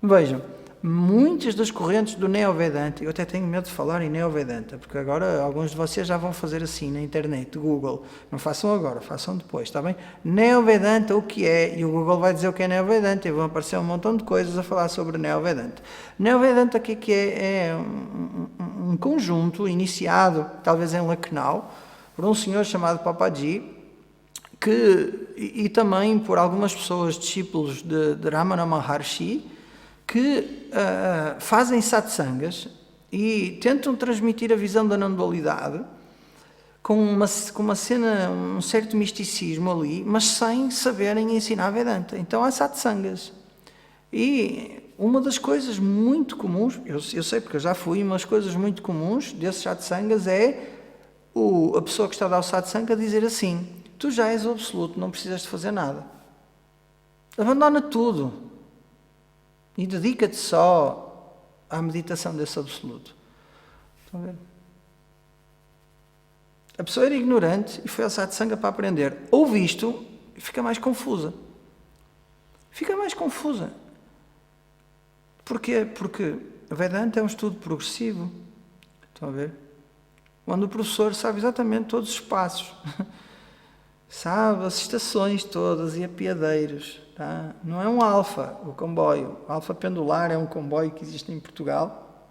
Vejam, muitas das correntes do Neo-Vedanta, eu até tenho medo de falar em Neo-Vedanta, porque agora alguns de vocês já vão fazer assim na internet, Google, não façam agora, façam depois, está bem? Neo-Vedanta, o que é? E o Google vai dizer o que é Neo-Vedanta, e vão aparecer um montão de coisas a falar sobre Neo-Vedanta. Neo-Vedanta, o que é? É um conjunto iniciado, talvez em Lucknow, por um senhor chamado Papaji, e também por algumas pessoas, discípulos de Ramana Maharshi, que fazem satsangas e tentam transmitir a visão da não-dualidade com uma cena, um certo misticismo ali, mas sem saberem ensinar Vedanta. Então há satsangas. E uma das coisas muito comuns, eu sei porque eu já fui, umas coisas muito comuns desses satsangas é a pessoa que está a dar o satsanga dizer assim: tu já és o absoluto, não precisas de fazer nada. Abandona tudo e dedica-te só à meditação desse absoluto. Estão a ver? A pessoa era ignorante e foi ao satsanga para aprender. Ouve isto e fica mais confusa. Fica mais confusa. Porquê? Porque o Vedanta é um estudo progressivo. Estão a ver? Onde o professor sabe exatamente todos os passos. Sabe as estações todas e apiadeiros. Tá? Não é um alfa, o comboio. O alfa pendular é um comboio que existe em Portugal,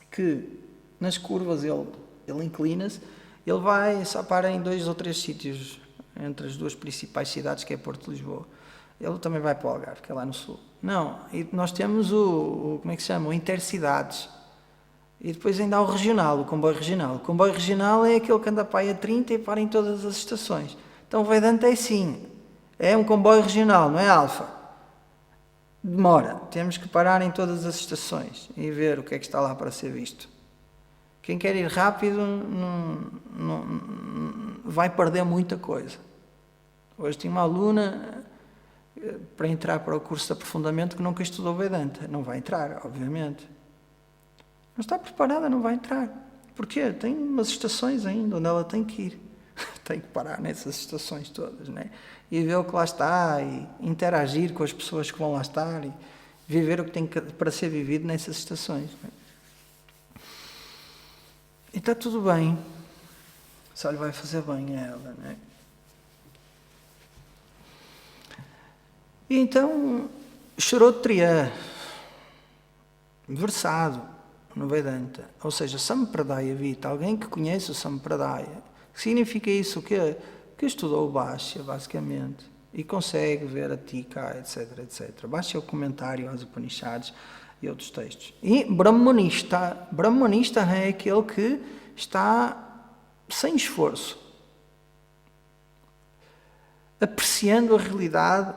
que nas curvas ele inclina-se, ele vai, só para em 2 ou 3 sítios, entre as 2 principais cidades, que é Porto e Lisboa. Ele também vai para o Algarve, que é lá no sul. Não, e nós temos como é que se chama? O Intercidades. E depois ainda há o regional, o comboio regional. O comboio regional é aquele que anda para aí a 30 e para em todas as estações. Então o Vedanta é assim, é um comboio regional, não é alfa. Demora, temos que parar em todas as estações e ver o que é que está lá para ser visto. Quem quer ir rápido não vai perder muita coisa. Hoje tinha uma aluna para entrar para o curso de aprofundamento que nunca estudou Vedanta. Não vai entrar, obviamente. Não está preparada, não vai entrar. Porquê? Tem umas estações ainda onde ela tem que ir. Tem que parar nessas estações todas, né? E ver o que lá está, e interagir com as pessoas que vão lá estar, e viver o que tem para ser vivido nessas estações. Né? E está tudo bem, só lhe vai fazer bem a ela, né? E então, Shrotriya, versado no Vedanta, ou seja, Sampradaya Vita, alguém que conhece o Sampradaya. Significa isso que estudou o Bhashya, basicamente, e consegue ver a Tika, etc, etc. Bhashya é o comentário às Upanishads e outros textos. E Brahmanista é aquele que está sem esforço, apreciando a realidade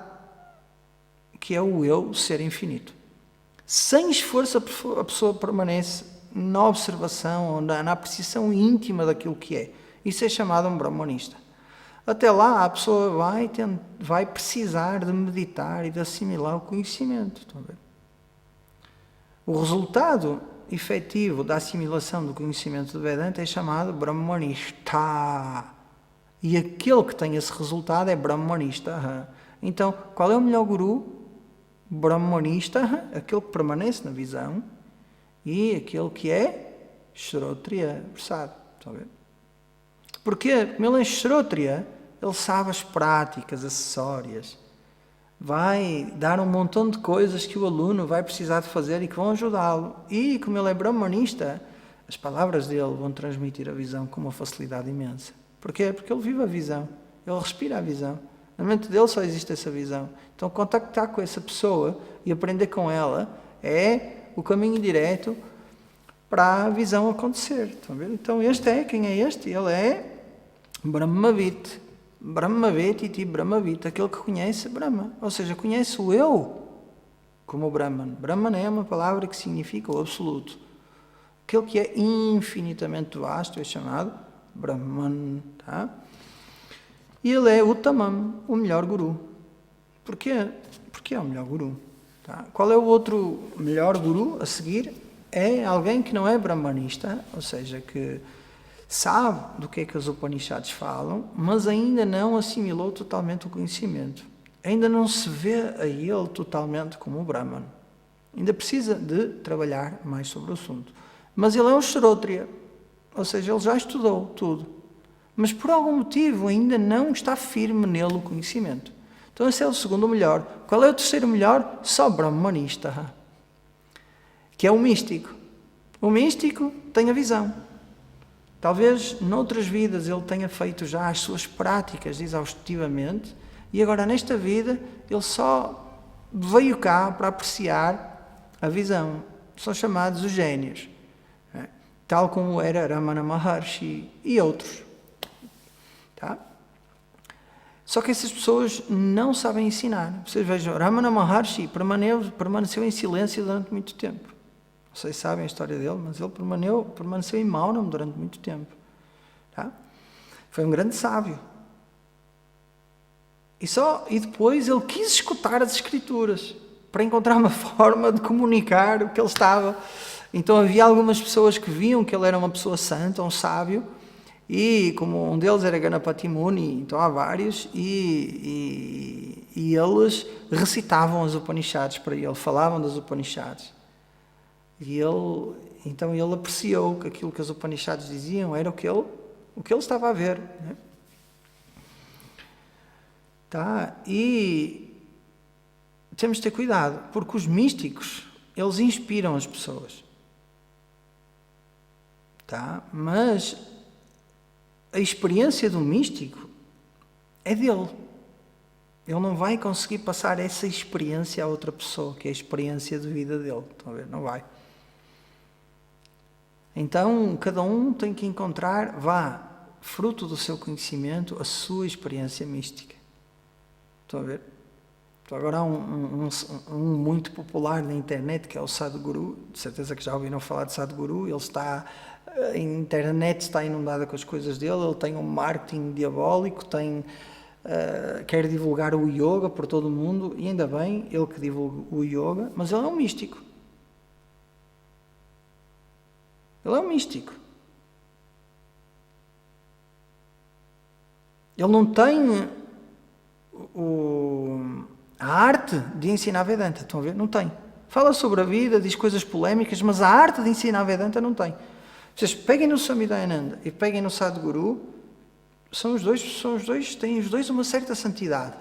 que é o eu, o ser infinito. Sem esforço a pessoa permanece na observação, ou na apreciação íntima daquilo que é. Isso é chamado um brahmanista. Até lá a pessoa vai precisar de meditar e de assimilar o conhecimento. Estão a ver? O resultado efetivo da assimilação do conhecimento do Vedanta é chamado brahmanista. E aquele que tem esse resultado é brahmanista. Então, qual é o melhor guru? Brahmanista, aquele que permanece na visão, e aquele que é Shrotriya, versado. Estão a ver? Porque, como ele é Shrotriya, ele sabe as práticas acessórias, vai dar um montão de coisas que o aluno vai precisar de fazer e que vão ajudá-lo. E, como ele é brahmanista, as palavras dele vão transmitir a visão com uma facilidade imensa. Porquê? Porque ele vive a visão, ele respira a visão. Na mente dele só existe essa visão. Então, contactar com essa pessoa e aprender com ela é o caminho direto para a visão acontecer. Estão a ver? Então, quem é este? Ele é Brahmavit. Brahmavit iti Brahmavit, aquele que conhece Brahma. Ou seja, conhece o eu como Brahman. Brahman é uma palavra que significa o absoluto. Aquele que é infinitamente vasto é chamado Brahman. Tá? E ele é o Tamam, o melhor guru. Porquê? Porque é o melhor guru. Tá? Qual é o outro melhor guru a seguir? É alguém que não é brahmanista, ou seja, que sabe do que é que as Upanishads falam, mas ainda não assimilou totalmente o conhecimento. Ainda não se vê a ele totalmente como o Brahman. Ainda precisa de trabalhar mais sobre o assunto. Mas ele é um Kshatriya, ou seja, ele já estudou tudo. Mas por algum motivo ainda não está firme nele o conhecimento. Então esse é o segundo melhor. Qual é o terceiro melhor? Só Brahmanista, que é o místico. O místico tem a visão. Talvez noutras vidas ele tenha feito já as suas práticas exaustivamente e agora nesta vida ele só veio cá para apreciar a visão. São chamados os génios, tal como era Ramana Maharshi e outros. Tá? Só que essas pessoas não sabem ensinar. Vocês vejam, Ramana Maharshi permaneceu em silêncio durante muito tempo. Vocês sabem a história dele, mas ele permaneceu em Maunam durante muito tempo. Tá? Foi um grande sábio. E depois ele quis escutar as escrituras para encontrar uma forma de comunicar o que ele estava. Então havia algumas pessoas que viam que ele era uma pessoa santa, um sábio, e como um deles era Ganapati Muni, então há vários, e eles recitavam as Upanishads para ele, falavam das Upanishads. E então ele apreciou que aquilo que as Upanishads diziam era o que ele estava a ver. Né? Tá? E temos de ter cuidado, porque os místicos, eles inspiram as pessoas. Tá? Mas a experiência do místico é dele. Ele não vai conseguir passar essa experiência a outra pessoa, que é a experiência de vida dele. Estão a ver? Não vai. Então, cada um tem que encontrar, fruto do seu conhecimento, a sua experiência mística. Estão a ver? Então, agora há um muito popular na internet, que é o Sadhguru. De certeza que já ouviram falar de Sadhguru. Ele está... A internet está inundada com as coisas dele. Ele tem um marketing diabólico, quer divulgar o yoga por todo o mundo. E ainda bem, ele que divulga o yoga. Mas ele é um místico. Ele é um místico. Ele não tem a arte de ensinar Vedanta. Estão a ver? Não tem. Fala sobre a vida, diz coisas polémicas, mas a arte de ensinar Vedanta não tem. Vocês peguem no Swami Dayananda e peguem no Sadhguru, têm os dois uma certa santidade.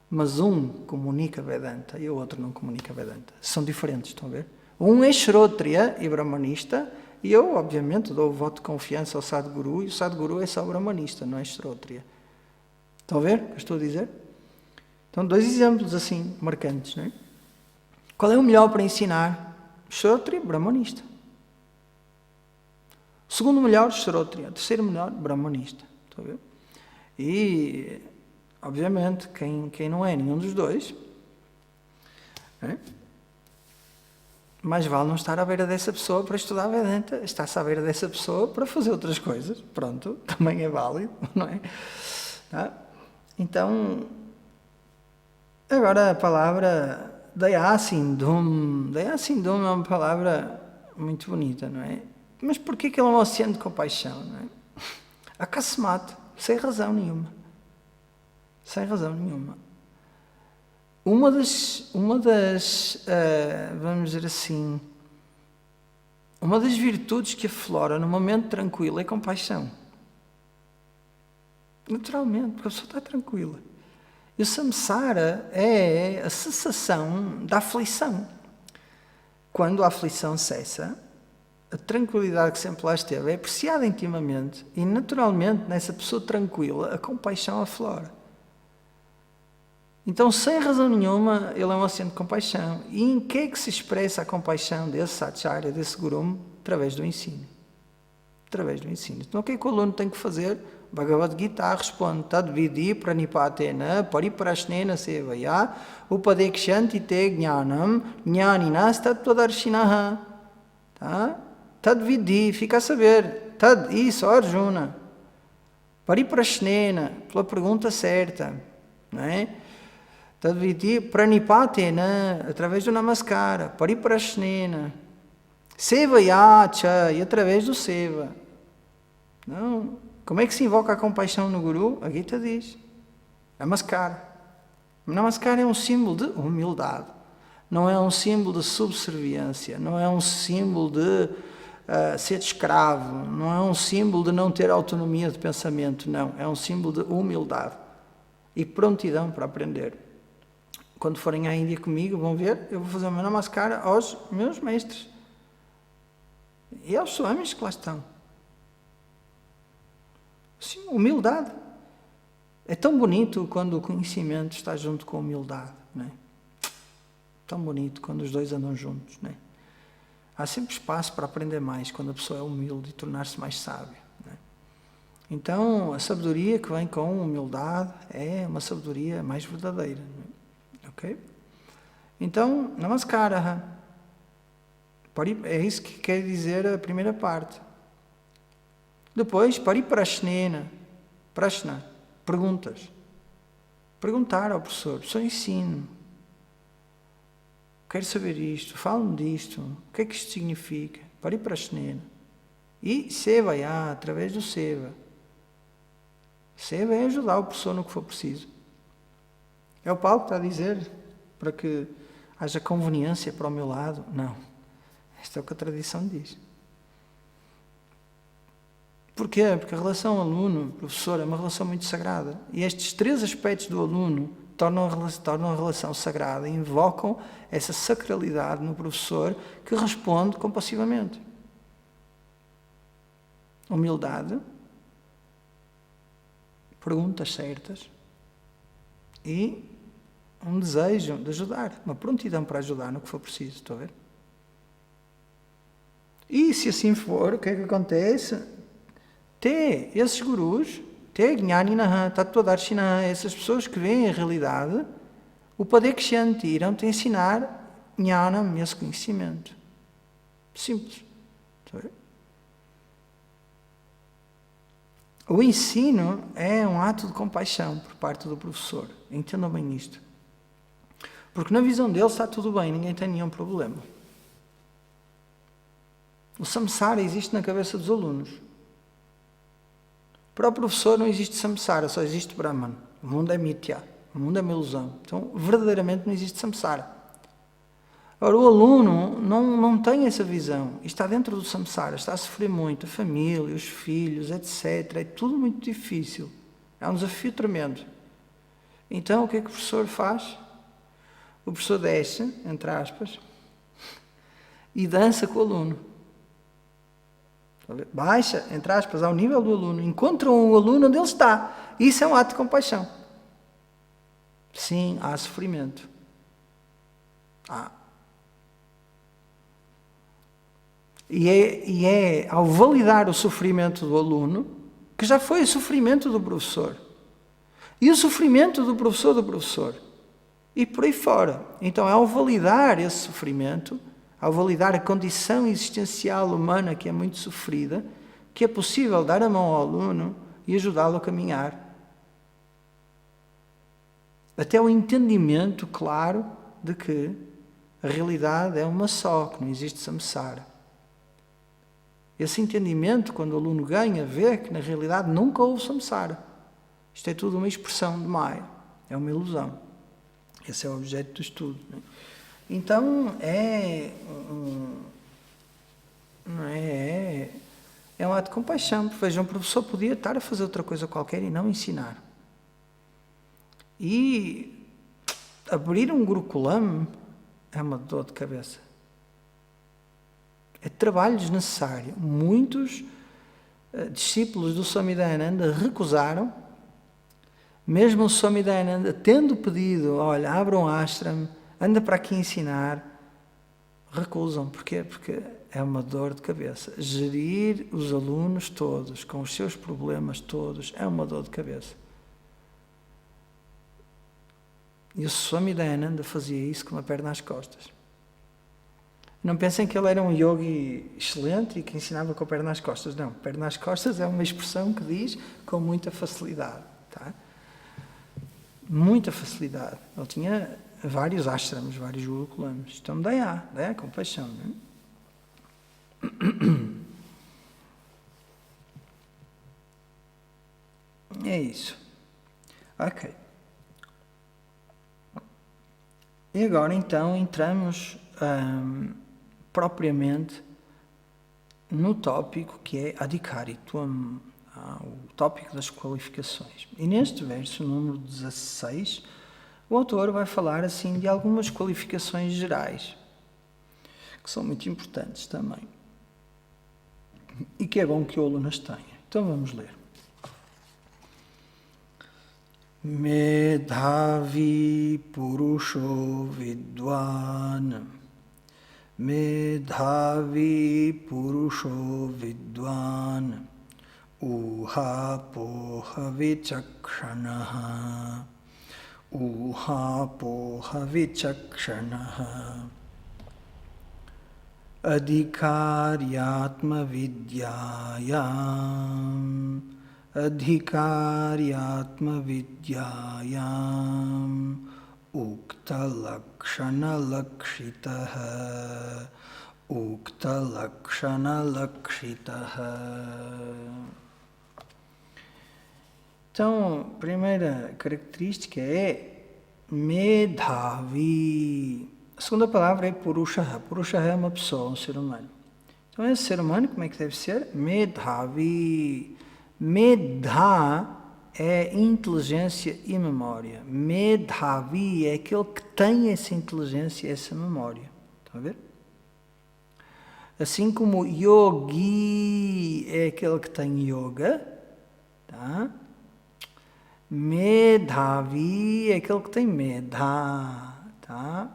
Mas um comunica Vedanta e o outro não comunica Vedanta. São diferentes, estão a ver? Um é Kshatriya e Brahmanista. E eu, obviamente, dou o voto de confiança ao Sadhguru, e o Sadhguru é só Brahmanista, não é Kshatriya. Estão a ver o que eu estou a dizer? Então, dois exemplos assim, marcantes, não é? Qual é o melhor para ensinar? Kshatriya, Brahmanista. O segundo melhor, Kshatriya. O terceiro melhor, Brahmanista. Estão a ver? E, obviamente, quem não é nenhum dos dois, não é? Mais vale não estar à beira dessa pessoa para estudar Vedanta, está-se à beira dessa pessoa para fazer outras coisas. Pronto, também é válido, não é? Tá? Então, agora a palavra Dayasindhum. Dayasindhum é uma palavra muito bonita, não é? Mas porquê que ele é um oceano de compaixão, não é? Akasmat, sem razão nenhuma. Sem razão nenhuma. Uma das, vamos dizer assim, uma das virtudes que aflora no momento tranquilo é compaixão. Naturalmente, porque a pessoa está tranquila. E o samsara é a cessação da aflição. Quando a aflição cessa, a tranquilidade que sempre lá esteve é apreciada intimamente e naturalmente nessa pessoa tranquila a compaixão aflora. Então, sem razão nenhuma, ele é um oceano de compaixão. E em que é que se expressa a compaixão desse satcharya, desse guru? Através do ensino. Através do ensino. Então, o que é que o aluno tem que fazer? Bhagavad Gita responde: Tad vidi pranipatena pariprashnena sevaya upadekshanti te jnanam jnaninas tattvadarshinaha. Tá? Tad vidi, fica a saber. Tad, isso, Arjuna. Pariprashnena, pela pergunta certa. Não é? Tadviti pranipatena, através do namaskara, pariprashnena, seva yacha, e através do seva. Não. Como é que se invoca a compaixão no Guru? A Gita diz, namaskara. Namaskara é um símbolo de humildade. não é um símbolo de subserviência, não é um símbolo de ser escravo, não é um símbolo de não ter autonomia de pensamento, não, é um símbolo de humildade e prontidão para aprender. Quando forem à Índia comigo, vão ver, eu vou fazer uma namaskara aos meus mestres e aos swamis que lá estão. Sim, humildade. É tão bonito quando o conhecimento está junto com a humildade, não é? Tão bonito quando os dois andam juntos, não é? Há sempre espaço para aprender mais quando a pessoa é humilde e tornar-se mais sábia, não é? Então, a sabedoria que vem com humildade é uma sabedoria mais verdadeira, não é? Ok? Então, namaskara. É isso que quer dizer a primeira parte. Depois, pariprashnena. Prashna. Perguntas. Perguntar ao professor. Só ensino. Quero saber isto. Fala-me disto. O que é que isto significa? Pariprashnena. E seva, através do seva. Seva é ajudar o professor no que for preciso. É o Paulo que está a dizer para que haja conveniência para o meu lado? Não. Isto é o que a tradição diz. Porquê? Porque a relação aluno-professor é uma relação muito sagrada. E estes 3 aspectos do aluno tornam a relação sagrada e invocam essa sacralidade no professor que responde compassivamente. Humildade, perguntas certas e um desejo de ajudar, uma prontidão para ajudar no que for preciso, estou a ver? E se assim for, o que é que acontece? Esses gurus, Gnaninaha, Tattvadarshinaha, essas pessoas que veem a realidade, o poder que irão-te ensinar Jnanam, esse conhecimento. Simples. O ensino é um ato de compaixão por parte do professor. Entendam bem isto. Porque na visão dele está tudo bem, ninguém tem nenhum problema. O samsara existe na cabeça dos alunos. Para o professor não existe samsara, só existe Brahman. O mundo é mithya, o mundo é uma ilusão. Então, verdadeiramente não existe samsara. Ora, o aluno não tem essa visão. E está dentro do samsara, está a sofrer muito. A família, os filhos, etc. É tudo muito difícil. É um desafio tremendo. Então, o que é que o professor faz? O professor desce, entre aspas, e dança com o aluno. Baixa, entre aspas, ao nível do aluno. Encontram o aluno onde ele está. Isso é um ato de compaixão. Sim, há sofrimento. E é ao validar o sofrimento do aluno que já foi o sofrimento do professor. E o sofrimento do professor. E por aí fora. Então, ao validar esse sofrimento, ao validar a condição existencial humana que é muito sofrida, que é possível dar a mão ao aluno e ajudá-lo a caminhar. Até o entendimento claro de que a realidade é uma só, que não existe samsara. Esse entendimento, quando o aluno ganha, vê que na realidade nunca houve samsara. Isto é tudo uma expressão de Maya, é uma ilusão. Esse é o objeto do estudo. Então, é um ato de compaixão. Porque, vejam, o professor podia estar a fazer outra coisa qualquer e não ensinar. E abrir um Gurukulam é uma dor de cabeça. É trabalho desnecessário. Muitos discípulos do Swami Dayananda recusaram, mesmo o Swami Dayananda tendo pedido, olha, abra um ashram, anda para aqui ensinar, recusam. Porquê? Porque é uma dor de cabeça. Gerir os alunos todos, com os seus problemas todos, é uma dor de cabeça. E o Swami Dayananda fazia isso com uma perna às costas. Não pensem que ele era um yogi excelente e que ensinava com a perna às costas. Não, perna às costas é uma expressão que diz com muita facilidade. Tá? Muita facilidade. Ele tinha vários ashrams, vários gurukulams. Então, dá compaixão. Não é? É isso. Ok. E agora então entramos propriamente no tópico que é Adhikaritvam, o tópico das qualificações. E neste verso número 16, o autor vai falar assim de algumas qualificações gerais, que são muito importantes também, e que é bom que o aluno as tenha. Então vamos ler. Medhavi Purusho Vidwan. Medhavi Purusho Vidwan. Uha Poha Vichakshanaha. Uha Poha Vichakshanaha. Adhikaryatma Vidyayam. Adhikaryatma Vidyayam. Ukta Lakshana Lakshitaha. Ukta Lakshana Lakshitaha. Então, a primeira característica é Medhavi. A segunda palavra é Purushaha. Purushaha é uma pessoa, um ser humano. Então, esse ser humano, como é que deve ser? Medhavi. Medha é inteligência e memória. Medhavi é aquele que tem essa inteligência e essa memória. Estão a ver? Assim como yogi é aquele que tem yoga, tá? Medhavi é aquele que tem medha, tá?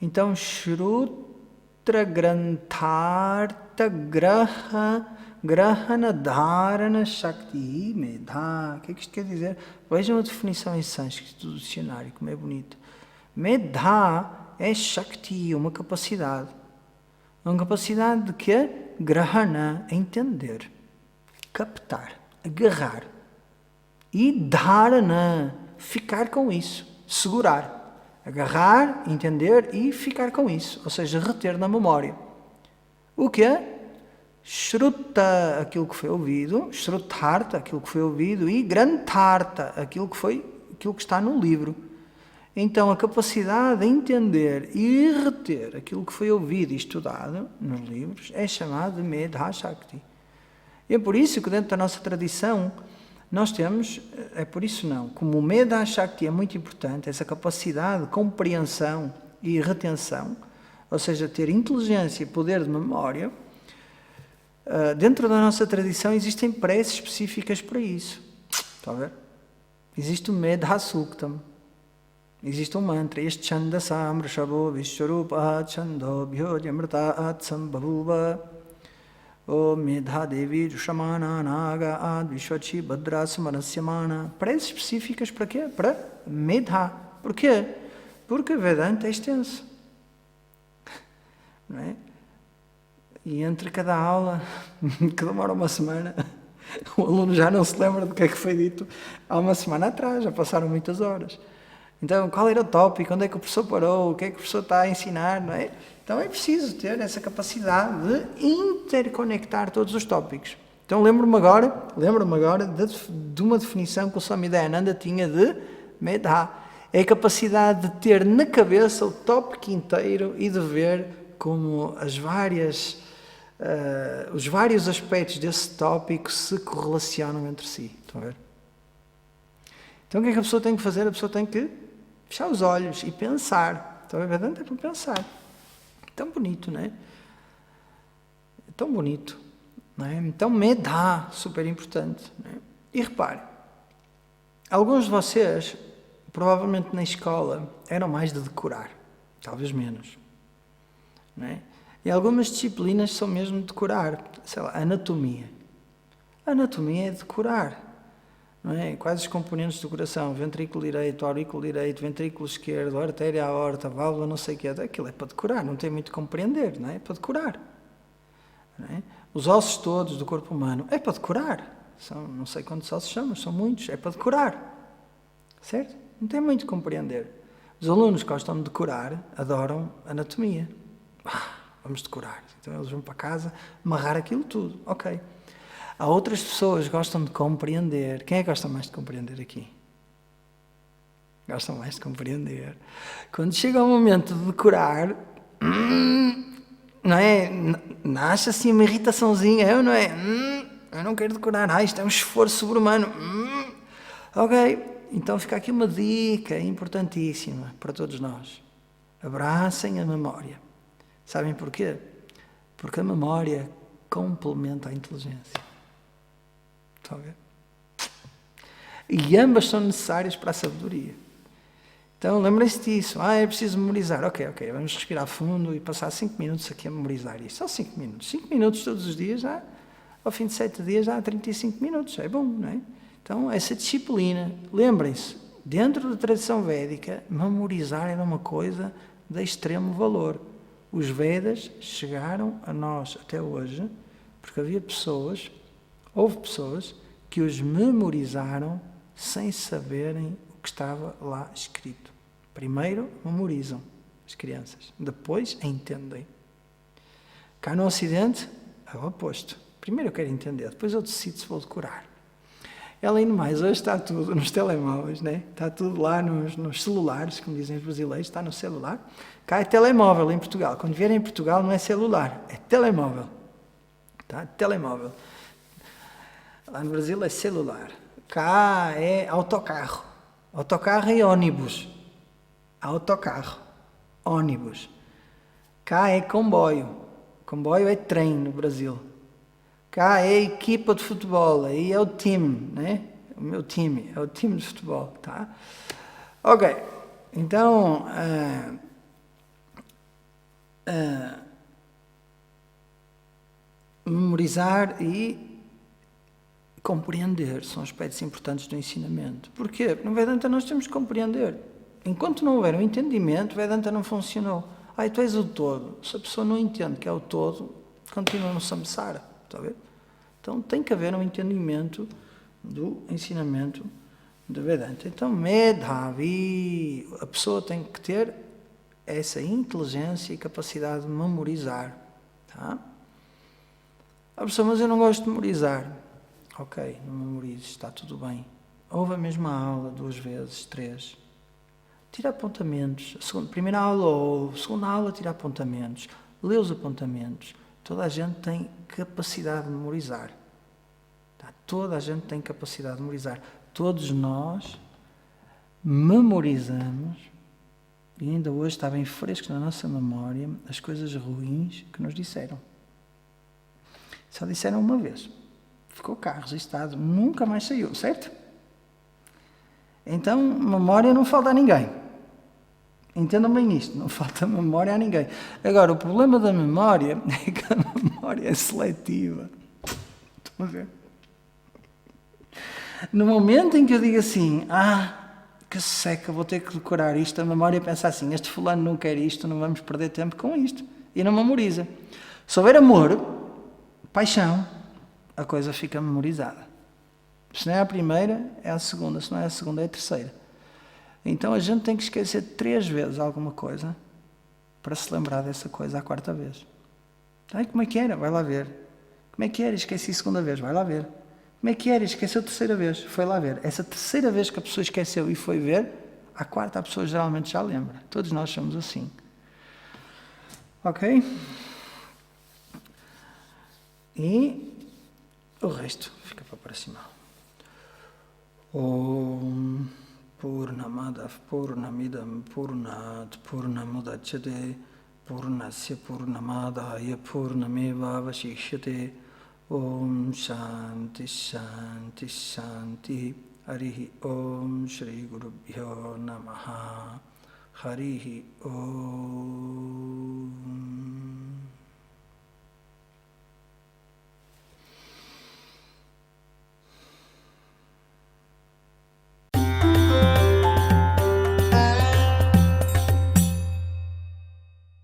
Então, Shrutra Grantharta Grahana Dharana Shakti Medha. O que é que isto quer dizer? Vejam a definição em sânscrito do dicionário, como é bonito. Medha é Shakti, uma capacidade. Uma capacidade de quê? Grahana, entender, captar, agarrar. E dharana, ficar com isso, segurar. Agarrar, entender e ficar com isso, ou seja, reter na memória. O que é? Shruta, aquilo que foi ouvido, Shrutharta, aquilo que foi ouvido, e Grantharta, aquilo que está no livro. Então, a capacidade de entender e reter aquilo que foi ouvido e estudado nos livros é chamada de Medha Shakti. E é por isso que dentro da nossa tradição nós temos, como o Medha Shakti é muito importante, essa capacidade de compreensão e retenção, ou seja, ter inteligência e poder de memória, dentro da nossa tradição existem preces específicas para isso. Está a ver? Existe o Medha Suktam, existe um mantra, este Chandasam Rishabho Vishwarupa Chandobhyo Yamritaat Sambhavuva O Medha Devi Jushamana Naga Ad Vishwachi Bhadra Samanasyamana. Preces específicas para quê? Para Medha. Por quê? Porque Vedanta é extenso. Não é? E entre cada aula, que demora uma semana, o aluno já não se lembra do que é que foi dito há uma semana atrás, já passaram muitas horas. Então, qual era o tópico? Onde é que o professor parou? O que é que o professor está a ensinar? Não é? Então é preciso ter essa capacidade de interconectar todos os tópicos. Então lembro-me agora de uma definição que o Swami Dayananda tinha de Medha. É a capacidade de ter na cabeça o tópico inteiro e de ver como os vários aspectos desse tópico se correlacionam entre si. Estão a ver? Então o que é que a pessoa tem que fazer? A pessoa tem que fechar os olhos e pensar. Então a Vedanta é para pensar. Tão bonito, não é? Tão bonito, não é? Então, Medha, super importante, não é? E repare, alguns de vocês, provavelmente na escola, eram mais de decorar, talvez menos, não é? E algumas disciplinas são mesmo de decorar, sei lá, anatomia. A anatomia é decorar, não é? Quais os componentes de decoração? Ventrículo direito, aurículo direito, ventrículo esquerdo, artéria aorta, válvula, não sei o que é. Aquilo é para decorar, não tem muito a compreender, não é? É para decorar. Não é? Os ossos todos do corpo humano é para decorar. São, não sei quantos ossos são, mas são muitos. É para decorar. Certo? Não tem muito a compreender. Os alunos que gostam de decorar adoram anatomia. Vamos decorar. Então eles vão para casa amarrar aquilo tudo. Ok. Há outras pessoas que gostam de compreender. Quem é que gosta mais de compreender aqui? Gostam mais de compreender. Quando chega o momento de decorar, não é? Nasce assim uma irritaçãozinha, eu não é? Eu não quero decorar, isto é um esforço sobre-humano. Ok, então fica aqui uma dica importantíssima para todos nós. Abracem a memória. Sabem porquê? Porque a memória complementa a inteligência. Estão a ver? E ambas são necessárias para a sabedoria. Então lembrem-se disso. É preciso memorizar. Ok, vamos respirar fundo e passar 5 minutos aqui a memorizar isto. Só 5 minutos. 5 minutos todos os dias, ao fim de 7 dias já há 35 minutos. É bom, não é? Então essa disciplina, lembrem-se, dentro da tradição védica, memorizar era uma coisa de extremo valor. Os Vedas chegaram a nós até hoje porque houve pessoas que os memorizaram sem saberem o que estava lá escrito. Primeiro memorizam as crianças, depois entendem. Cá no Ocidente é o oposto. Primeiro eu quero entender, depois eu decido se vou decorar. Além do mais, hoje está tudo nos telemóveis, né? Está tudo lá nos celulares, como dizem os brasileiros, está no celular. Cá é telemóvel em Portugal. Quando vierem em Portugal não é celular, é telemóvel. Tá? Telemóvel. Lá no Brasil é celular. Cá é autocarro. Autocarro e ônibus. Autocarro. Ônibus. Cá é comboio. Comboio é trem no Brasil. Cá é equipa de futebol. Aí é o time, né? O meu time. É o time de futebol, tá? Ok. Então, memorizar e compreender são aspectos importantes do ensinamento. Porquê? Porque no Vedanta nós temos que compreender. Enquanto não houver um entendimento, o Vedanta não funcionou. Tu és o todo. Se a pessoa não entende que é o todo, continua no samsara. Está a ver? Então tem que haver um entendimento do ensinamento do Vedanta. Então, Medhavi, a pessoa tem que ter essa inteligência e capacidade de memorizar. Tá? A pessoa, mas eu não gosto de memorizar. Ok, não memorizes, está tudo bem. Ouve a mesma aula 2 vezes, 3. Tira apontamentos. Primeira aula ouve, segunda aula tira apontamentos. Lê os apontamentos. Toda a gente tem capacidade de memorizar. Tá? Toda a gente tem capacidade de memorizar. Todos nós memorizamos, e ainda hoje está bem fresco na nossa memória, as coisas ruins que nos disseram. Só disseram uma vez. Ficou cá registado, nunca mais saiu, certo? Então, memória não falta a ninguém. Entendam bem isto, não falta memória a ninguém. Agora, o problema da memória é que a memória é seletiva. Estão a ver? No momento em que eu digo assim, que seca, vou ter que decorar isto, a memória pensa assim, este fulano não quer isto, não vamos perder tempo com isto. E não memoriza. Se houver amor, paixão, a coisa fica memorizada. Se não é a primeira, é a segunda. Se não é a segunda, é a terceira. Então a gente tem que esquecer 3 vezes alguma coisa para se lembrar dessa coisa a 4ª vez. Como é que era? Vai lá ver. Como é que era? Esqueci a 2ª vez. Vai lá ver. Como é que era? Esqueceu a 3ª vez. Foi lá ver. Essa 3ª vez que a pessoa esqueceu e foi ver, a 4ª a pessoa geralmente já lembra. Todos nós somos assim. Ok? E o resto fica para a próxima. Om Purnamadav Purnamidam Purnat Purnamudachyate Purnasya Purnamadaya Purnameva Vashishyate. Om Shanti Shanti Shanti. Harihi Om Shri Gurubhyo Namaha. Harihi Om.